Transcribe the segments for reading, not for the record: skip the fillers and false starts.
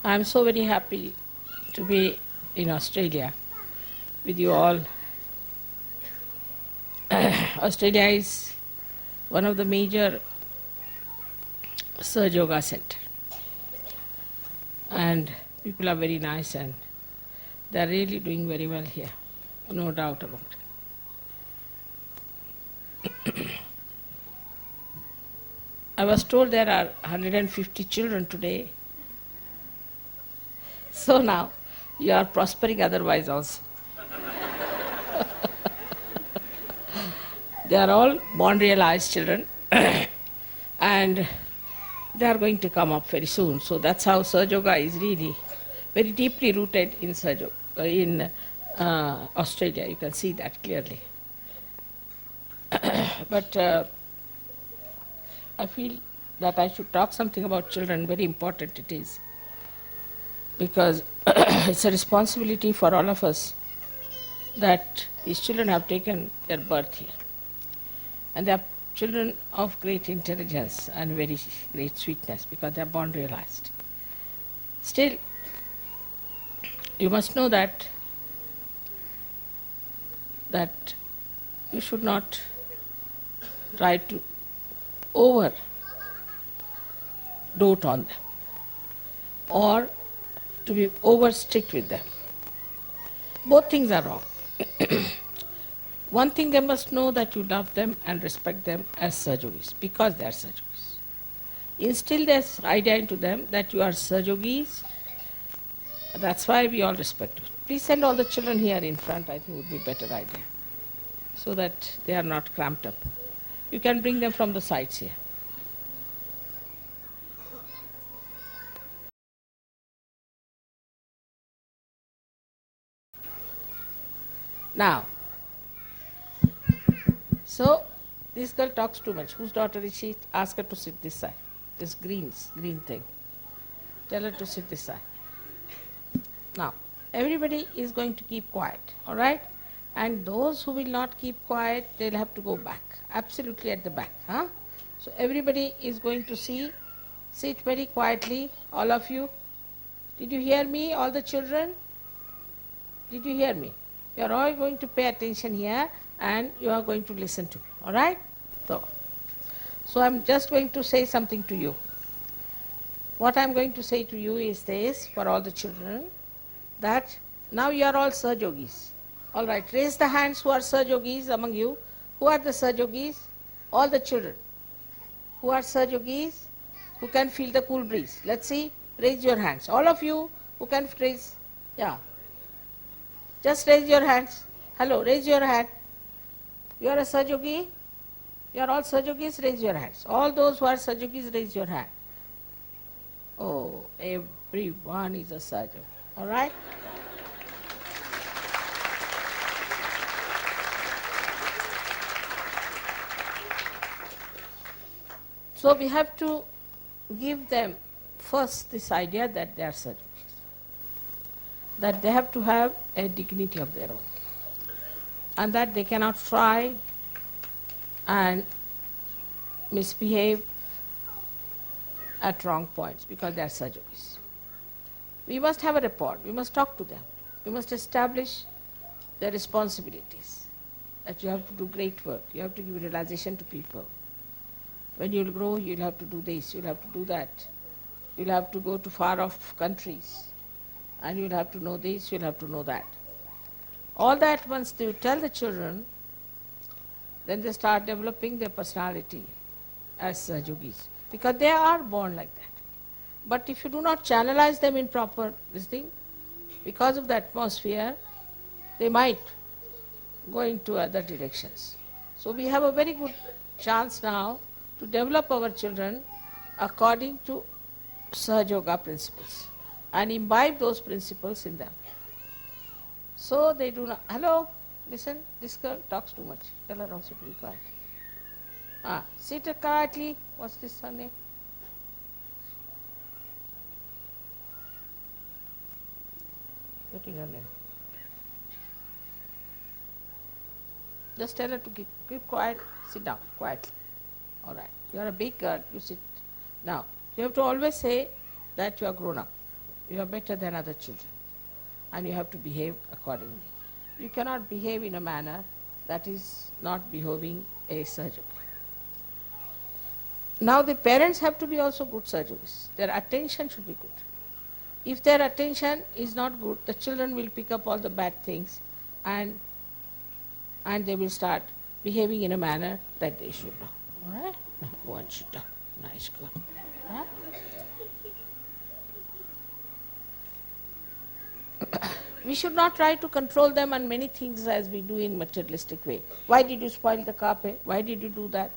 I'm so very happy to be in Australia with you all. Australia is one of the major Surge Yoga center, and people are very nice and they are really doing very well here, no doubt about it. I was told there are 150 children today, so now you are prospering otherwise also. They are all born realized children and they are going to come up very soon. So that's how Surge Yoga is really very deeply rooted in Surge Yoga, in Australia. You can see that clearly. But I feel that I should talk something about children. Very important it is, because it's a responsibility for all of us that these children have taken their birth here. And they are children of great intelligence and very great sweetness because they are born realized. Still, you must know that you should not try to over dote on them or to be over strict with them. Both things are wrong. One thing they must know, that you love them and respect them as Surge Yogis because they are Surge Yogis. Instill this idea into them that you are Surge Yogis. That's why we all respect you. Please send all the children here in front, I think would be a better idea, so that they are not cramped up. You can bring them from the sides here. Now, so this girl talks too much. Whose daughter is she? Ask her to sit this side. This green thing. Tell her to sit this side. Now, everybody is going to keep quiet, all right? And those who will not keep quiet, they'll have to go back, absolutely at the back. Huh? So everybody is going to sit very quietly, all of you. Did you hear me, all the children? Did you hear me? You are all going to pay attention here and you are going to listen to me, all right? So I'm just going to say something to you. What I'm going to say to you is this, for all the children, that now you are all Surge Yogis. All right, raise the hands who are Surge Yogis among you. Who are the Surge Yogis? All the children. Who are Surge Yogis? Who can feel the cool breeze? Let's see, raise your hands. All of you who can raise, yeah. Just raise your hands. Hello, raise your hand. You are a Surge Yogi? You are all Surge Yogis, raise your hands. All those who are Surge Yogis, raise your hand. Oh, everyone is a Surge Yogi. All right? So we have to give them first this idea that they are Surge Yogis, that they have to have a dignity of their own, and that they cannot try and misbehave at wrong points because they are Surge Yogis. We must have a rapport, we must talk to them, we must establish their responsibilities, that you have to do great work, you have to give realization to people. When you'll grow, you'll have to do this, you'll have to do that, you'll have to go to far off countries, and you'll have to know this, you'll have to know that. All that once you tell the children, then they start developing their personality as Surge Yogis, because they are born like that. But if you do not channelize them in proper this thing, because of the atmosphere, they might go into other directions. So we have a very good chance now to develop our children according to Surge Yoga principles and imbibe those principles in them. So they do not, hello, listen, this girl talks too much. Tell her also to be quiet. Sit quietly. What's this her name? Getting her name. Just tell her to keep quiet, sit down quietly. All right. You are a big girl, you sit. Now, you have to always say that you are grown up. You are better than other children, and you have to behave accordingly. You cannot behave in a manner that is not behaving a surgeon. Now the parents have to be also good surgeons. Their attention should be good. If their attention is not good, the children will pick up all the bad things and they will start behaving in a manner that they should not. All right? Now go and sit down. Nice girl. Huh? We should not try to control them on many things as we do in materialistic way. Why did you spoil the carpet? Why did you do that?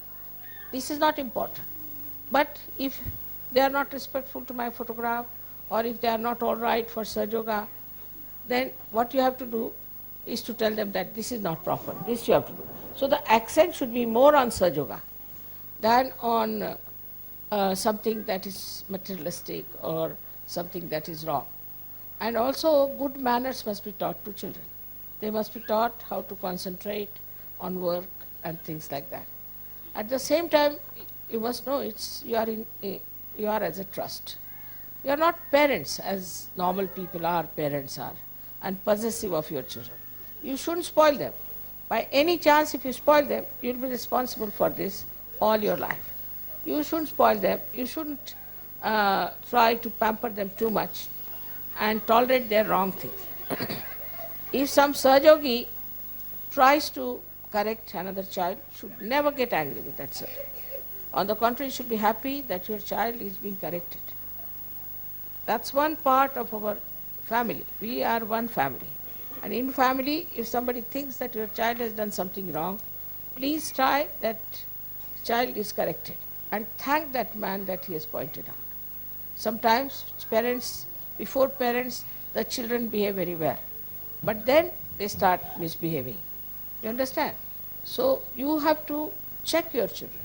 This is not important. But if they are not respectful to my photograph, or if they are not all right for Sahaja Yoga, then what you have to do is to tell them that this is not proper. This you have to do. So the accent should be more on Sahaja Yoga than on something that is materialistic or something that is wrong. And also good manners must be taught to children. They must be taught how to concentrate on work and things like that. At the same time, you must know you are as a trust. You are not parents as normal people are, parents are, and possessive of your children. You shouldn't spoil them. By any chance, if you spoil them, you will be responsible for this all your life. You shouldn't spoil them. You shouldn't try to pamper them too much and tolerate their wrong things. If some Sahaja tries to correct another child, should never get angry with that Sahaja. On the contrary, you should be happy that your child is being corrected. That's one part of our family. We are one family. And in family, if somebody thinks that your child has done something wrong, please try that child is corrected and thank that man that he has pointed out. Sometimes before parents, the children behave very well. But then they start misbehaving. You understand? So you have to check your children.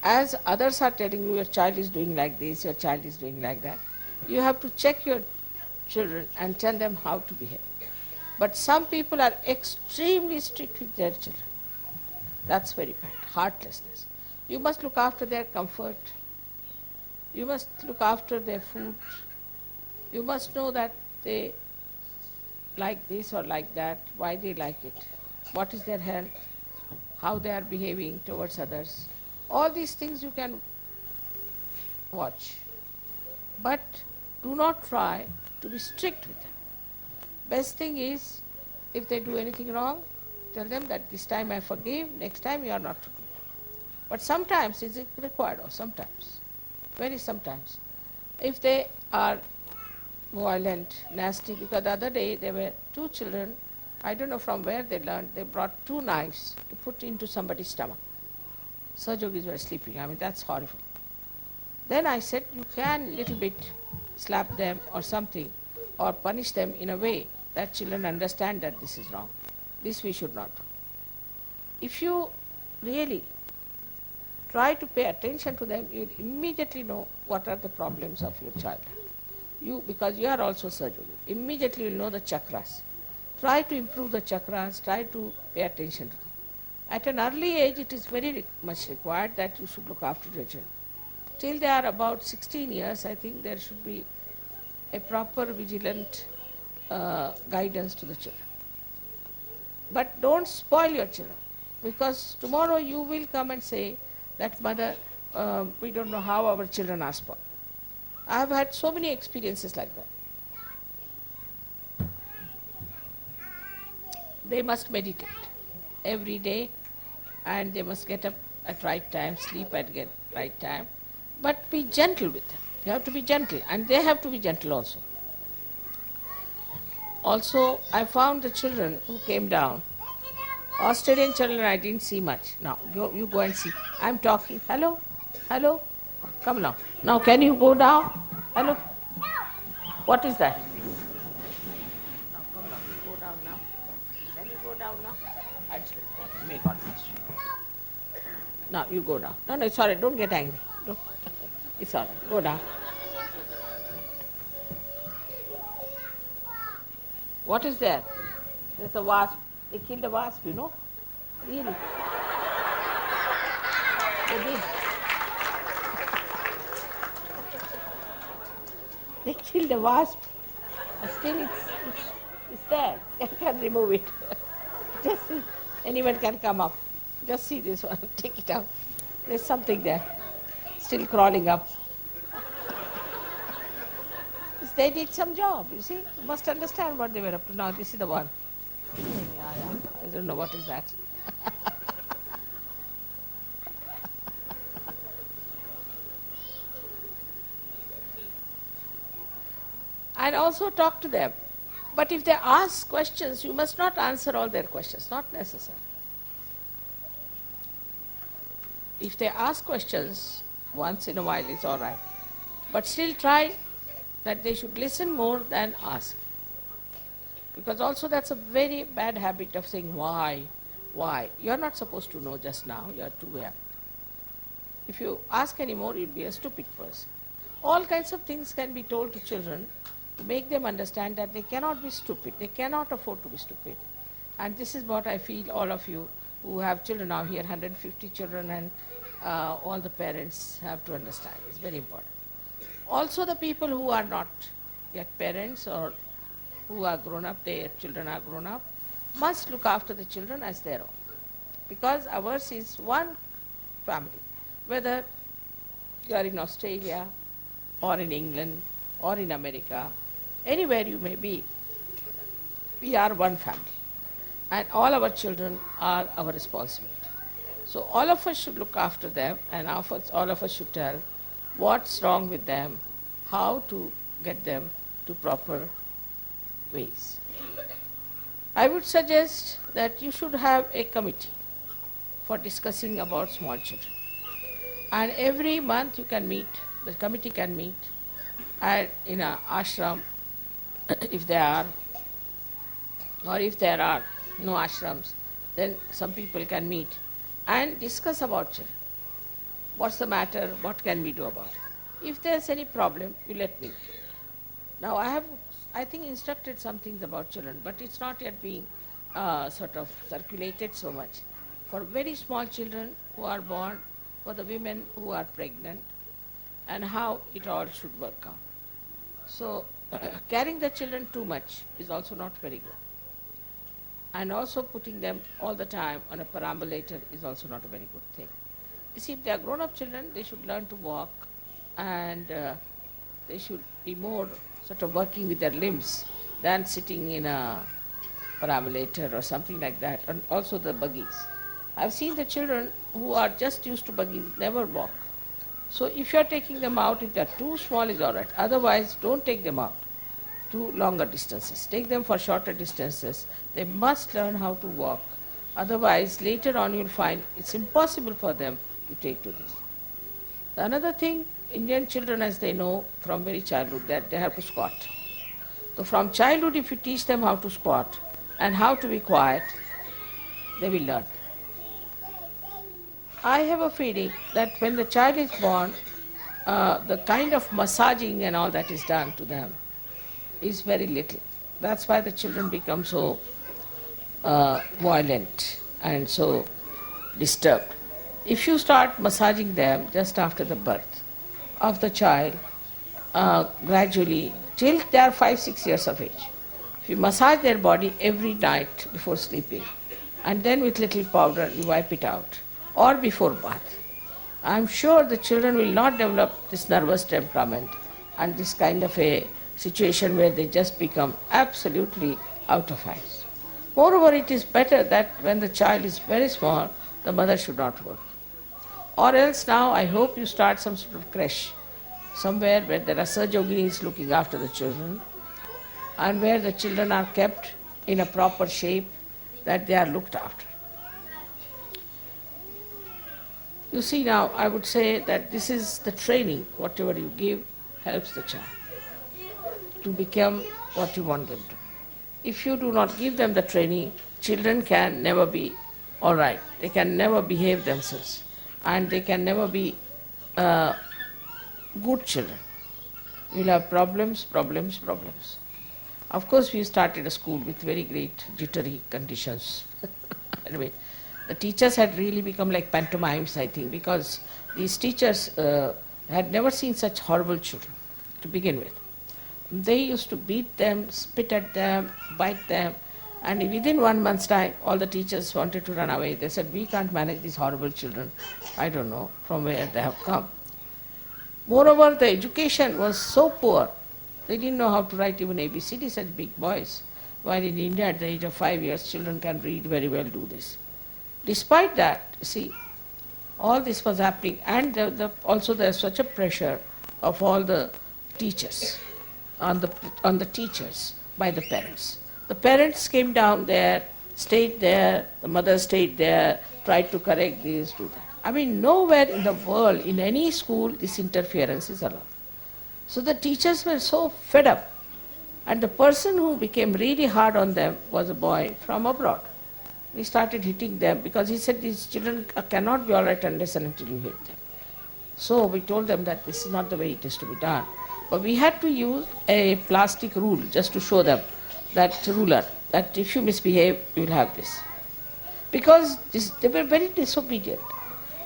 As others are telling you your child is doing like this, your child is doing like that, you have to check your children and tell them how to behave. But some people are extremely strict with their children. That's very bad. Heartlessness. You must look after their comfort. You must look after their food. You must know that they like this or like that, why they like it, what is their health, how they are behaving towards others. All these things you can watch. But do not try to be strict with them. Best thing is, if they do anything wrong, tell them that this time I forgive, next time you are not to do it. But sometimes it is required, or sometimes, very sometimes. If they are violent, nasty, because the other day there were two children, I don't know from where they learned, they brought two knives to put into somebody's stomach. Sahajogis were sleeping. I mean, that's horrible. Then I said, you can little bit slap them or something, or punish them in a way that children understand that this is wrong. This we should not do. If you really try to pay attention to them, you will immediately know what are the problems of your child. Because you are also surgeon, immediately you will know the chakras. Try to improve the chakras, try to pay attention to them. At an early age, it is very much required that you should look after your children. Till they are about 16 years, I think there should be a proper vigilant guidance to the children. But don't spoil your children, because tomorrow you will come and say that, mother, we don't know how our children are spoiled. I have had so many experiences like that. They must meditate every day, and they must get up at right time, sleep at right time, but be gentle with them. You have to be gentle, and they have to be gentle also. Also, I found the children who came down, Australian children I didn't see much. Now, you go and see. I'm talking. Hello? Hello? Come now. Now, can you go down? Hello? What is that? Now, come down. Go down now. Can you go down now? Actually, may God bless you. Now, you go down. No, it's all right. Don't get angry. Don't. It's all right. Go down. What is there? There's a wasp. They killed a wasp, you know? Really? They did. They Still the wasp, still it's there. You can remove it. Just see, anyone can come up. Just see this one, take it out. There's something there, still crawling up. They did some job, you see. You must understand what they were up to. Now this is the one. I don't know what is that. And also talk to them. But if they ask questions, you must not answer all their questions, not necessary. If they ask questions, once in a while it's all right. But still try that they should listen more than ask. Because also that's a very bad habit of saying, why? You're not supposed to know just now, you're too young. If you ask any more, you'll be a stupid person. All kinds of things can be told to children to make them understand that they cannot be stupid, they cannot afford to be stupid. And this is what I feel all of you who have children now here, 150 children, and all the parents have to understand. It's very important. Also the people who are not yet parents or who are grown up, their children are grown up, must look after the children as their own. Because ours is one family. Whether you are in Australia or in England or in America, anywhere you may be, we are one family. And all our children are our responsibility. So all of us should look after them, and all of us should tell what's wrong with them, how to get them to proper ways. I would suggest that you should have a committee for discussing about small children. And every month you can meet, the committee can meet in an ashram, if there are, or if there are no ashrams, then some people can meet and discuss about children. What's the matter? What can we do about it? If there's any problem, you let me know. Now I think, instructed some things about children, but it's not yet being sort of circulated so much. For very small children who are born, for the women who are pregnant, and how it all should work out. So carrying the children too much is also not very good. And also putting them all the time on a perambulator is also not a very good thing. You see, if they are grown-up children, they should learn to walk, and they should be more sort of working with their limbs than sitting in a perambulator or something like that, and also the buggies. I've seen the children who are just used to buggies never walk. So if you're taking them out, if they're too small, is all right. Otherwise, don't take them out to longer distances. Take them for shorter distances. They must learn how to walk. Otherwise, later on you'll find it's impossible for them to take to this. Another thing, Indian children, as they know from very childhood, that they have to squat. So from childhood, if you teach them how to squat and how to be quiet, they will learn. I have a feeling that when the child is born, the kind of massaging and all that is done to them is very little. That's why the children become so violent and so disturbed. If you start massaging them just after the birth of the child, gradually, till they are 5-6 years of age, if you massage their body every night before sleeping, and then with little powder you wipe it out, or before bath, I'm sure the children will not develop this nervous temperament and this kind of a situation where they just become absolutely out of hands. Moreover, it is better that when the child is very small, the mother should not work. Or else now I hope you start some sort of creche, somewhere where there are Sahajoginis looking after the children, and where the children are kept in a proper shape, that they are looked after. You see, now I would say that this is the training, whatever you give helps the child to become what you want them to. If you do not give them the training, children can never be all right. They can never behave themselves, and they can never be good children. You'll have problems. Of course, we started a school with very great jittery conditions. Anyway, the teachers had really become like pantomimes, I think, because these teachers had never seen such horrible children to begin with. They used to beat them, spit at them, bite them, and within 1 month's time, all the teachers wanted to run away. They said, we can't manage these horrible children. I don't know from where they have come. Moreover, the education was so poor, they didn't know how to write even ABCD, such big boys. While in India, at the age of 5 years, children can read very well, do this. Despite that, see, all this was happening, and also there's such a pressure of all the teachers, on the teachers by the parents. The parents came down there, stayed there, the mother stayed there, tried to correct this, do that. I mean, nowhere in the world, in any school, this interference is allowed. So the teachers were so fed up, and the person who became really hard on them was a boy from abroad. He started hitting them because he said these children cannot be all right unless and until you hit them. So we told them that this is not the way it is to be done. But we had to use a plastic rule just to show them, that ruler, that if you misbehave, you will have this. Because they were very disobedient.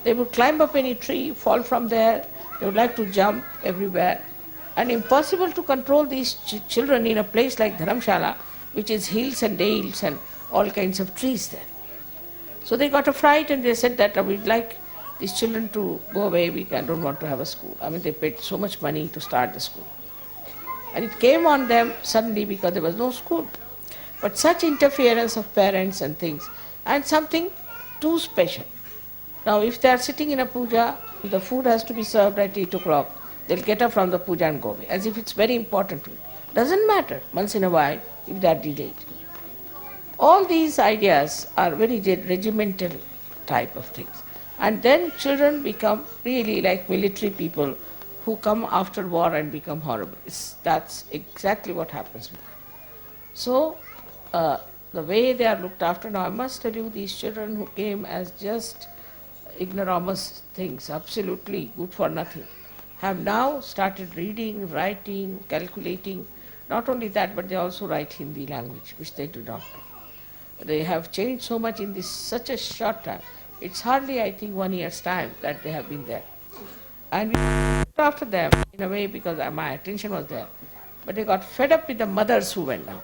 They would climb up any tree, fall from there, they would like to jump everywhere. And impossible to control these children in a place like Dharamshala, which is hills and dales and all kinds of trees there. So they got a fright and they said that we'd like these children to go away, we don't want to have a school. I mean, they paid so much money to start the school. And it came on them suddenly because there was no school. But such interference of parents and things, and something too special. Now, if they are sitting in a puja, if the food has to be served at 8 o'clock, they'll get up from the puja and go away, as if it's very important to it. Doesn't matter, once in a while, if they are delayed. All these ideas are very regimental type of things. And then children become really like military people who come after war and become horrible. That's exactly what happens with them. So, the way they are looked after, now I must tell you, these children who came as just ignoramus things, absolutely good for nothing, have now started reading, writing, calculating. Not only that, but they also write Hindi language, which they do not know. They have changed so much in such a short time. It's hardly, I think, 1 year's time that they have been there. And we looked after them in a way because my attention was there. But they got fed up with the mothers who went down.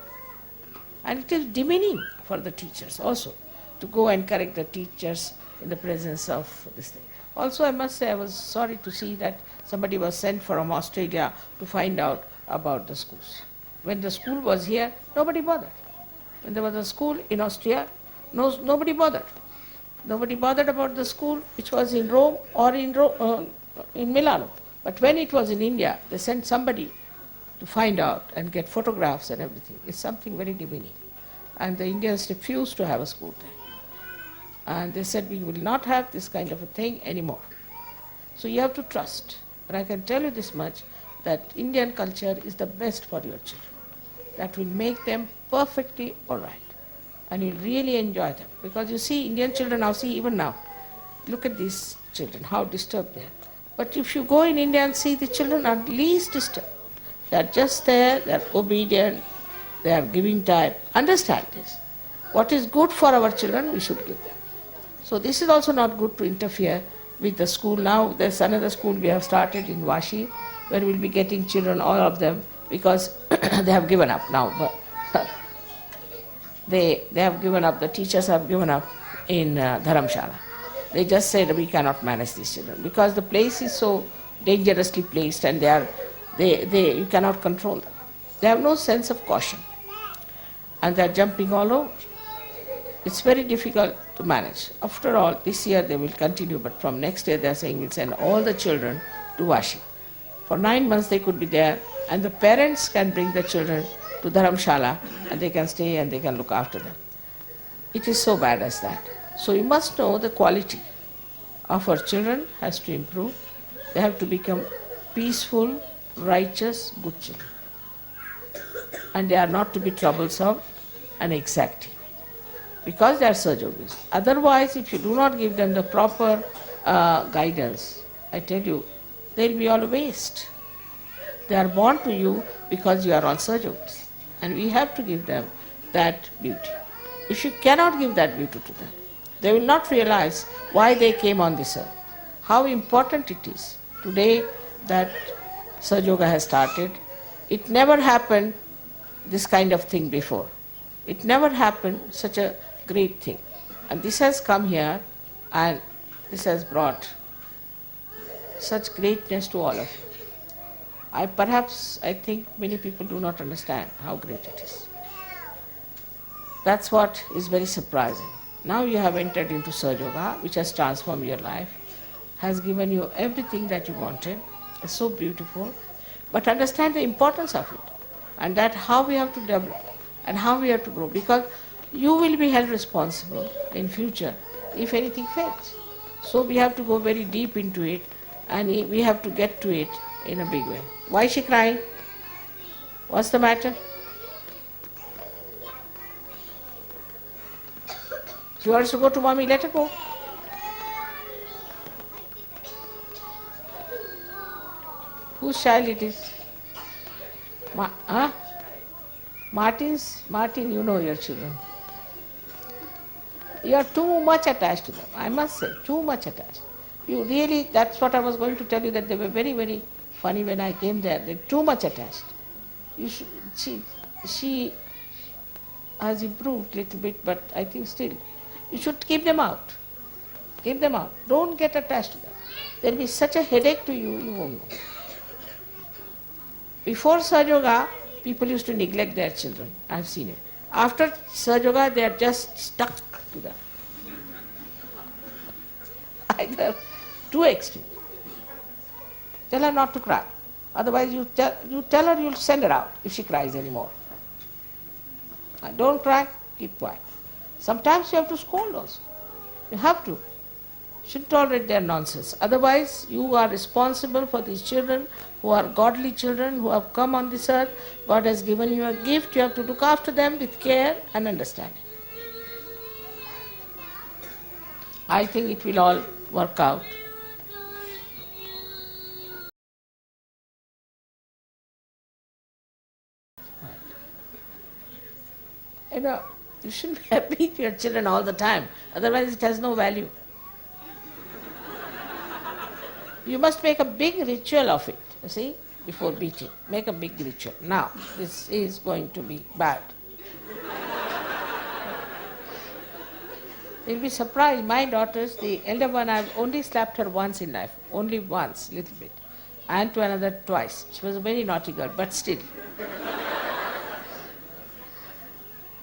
And it is demeaning for the teachers also to go and correct the teachers in the presence of this thing. Also, I must say I was sorry to see that somebody was sent from Australia to find out about the schools. When the school was here, nobody bothered. When there was a school in Austria, nobody bothered. Nobody bothered about the school which was in Rome or in Milano. But when it was in India, they sent somebody to find out and get photographs and everything. It's something very demeaning. And the Indians refused to have a school there. And they said, we will not have this kind of a thing anymore. So you have to trust. But I can tell you this much, that Indian culture is the best for your children. That will make them perfectly all right. And you'll really enjoy them. Because you see, Indian children now, see even now, look at these children, how disturbed they are. But if you go in India and see, the children are least disturbed. They are just there, they are obedient, they are giving time. Understand this. What is good for our children, we should give them. So this is also not good to interfere with the school. Now there's another school we have started in Vashi, where we'll be getting children, all of them, because they have given up now. But they have given up, the teachers have given up in Dharamshala. They just said we cannot manage these children because the place is so dangerously placed and you cannot control them. They have no sense of caution and they are jumping all over. It's very difficult to manage. After all, this year they will continue, but from next year they are saying we'll send all the children to Vashi. For 9 months they could be there, and the parents can bring the children to Dharamshala and they can stay and they can look after them. It is so bad as that. So you must know the quality of our children has to improve. They have to become peaceful, righteous, good children. And they are not to be troublesome and exacting, because they are Sahajogies. Otherwise, if you do not give them the proper guidance, I tell you, they will be all waste. They are born to you because you are all Sahajogis. And we have to give them that beauty. If you cannot give that beauty to them, they will not realize why they came on this earth, how important it is today that Sahajoga has started, It never happened, this kind of thing before. It never happened, such a great thing. And this has come here, and this has brought such greatness to all of you. I think many people do not understand how great it is. That's what is very surprising. Now you have entered into Sahaja Yoga, which has transformed your life, has given you everything that you wanted. It's so beautiful. But understand the importance of it, and that how we have to develop and how we have to grow, because you will be held responsible in future if anything fails. So we have to go very deep into it, and we have to get to it in a big way. Why is she crying? What's the matter? She wants to go to mommy, let her go. Whose child it is? Martin, you know your children. You are too much attached to them, I must say, too much attached. You really, that's what I was going to tell you, that they were very, very funny when I came there. They're too much attached. She has improved a little bit, but I think still, you should keep them out. Keep them out. Don't get attached to them. There will be such a headache to you, you won't know. Before Sahaja Yoga, people used to neglect their children. I've seen it. After Sahaja Yoga, they are just stuck to them. Either too extreme. Tell her not to cry. Otherwise, you tell her you'll send her out if she cries anymore. Don't cry, keep quiet. Sometimes you have to scold also. You have to. You shouldn't tolerate their nonsense. Otherwise, you are responsible for these children who are godly children who have come on this earth. God has given you a gift. You have to look after them with care and understanding. I think it will all work out. You know, you shouldn't beat your children all the time. Otherwise, it has no value. You must make a big ritual of it, you see, before beating. Make a big ritual. Now, this is going to be bad. You'll be surprised. My daughters, the elder one, I've only slapped her once in life. Only once, little bit. And to another twice. She was a very naughty girl, but still.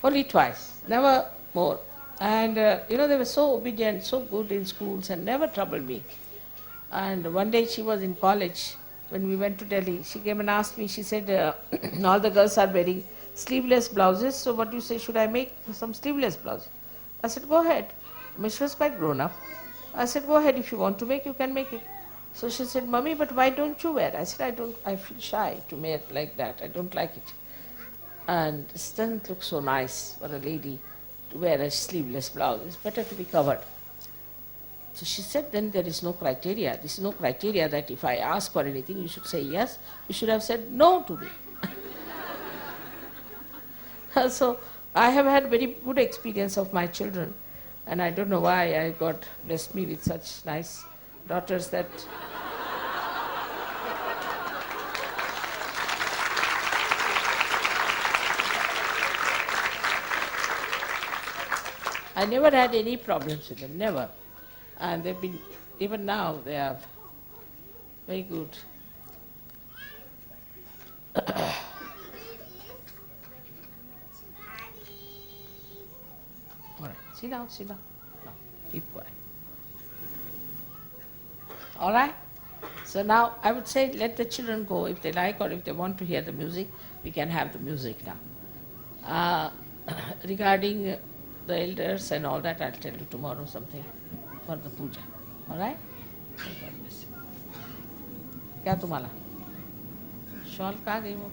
Only twice, never more. And they were so obedient, so good in schools, and never troubled me. And one day she was in college, when we went to Delhi, she came and asked me, she said, all the girls are wearing sleeveless blouses, so what do you say, should I make some sleeveless blouses? I said, go ahead. She was quite grown up. I said, go ahead, if you want to make, you can make it. So she said, Mummy, but why don't you wear? I said, I feel shy to wear like that, I don't like it. And it doesn't look so nice for a lady to wear a sleeveless blouse. It's better to be covered. So she said, then there is no criteria. This is no criteria that if I ask for anything, you should say yes. You should have said no to me. So I have had very good experience of my children. And I don't know why God blessed me with such nice daughters that... I never had any problems with them, never. And they've been, even now, they are very good. All right, sit down. No, keep quiet. All right? So now I would say let the children go if they like, or if they want to hear the music, we can have the music now. Regarding the elders and all that, I'll tell you tomorrow something for the puja. All right? God bless you. क्या तुम्हारा shawl कहाँ गई वो